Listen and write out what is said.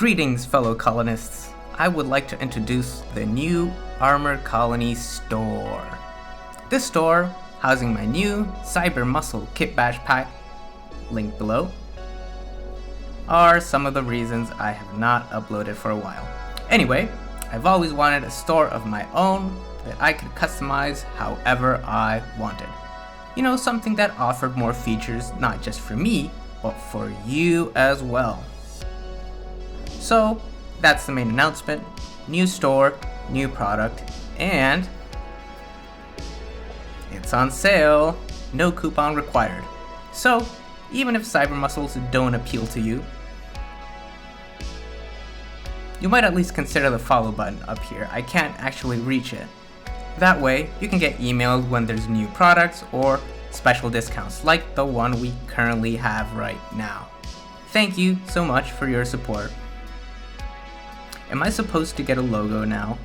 Greetings, fellow colonists. I would like to introduce the new Armored Colony store. This store, housing my new Cyber Muscle Kit Bash Pack, linked below, are some of the reasons I have not uploaded for a while. Anyway, I've always wanted a store of my own that I could customize however I wanted. You know, something that offered more features not just for me, but for you as well. So, that's the main announcement. New store, new product, and it's on sale. No coupon required. So, even if Cyber Muscles don't appeal to you, you might at least consider the follow button up here. I can't actually reach it. That way, you can get emailed when there's new products or special discounts like the one we currently have right now. Thank you so much for your support. Am I supposed to get a logo now?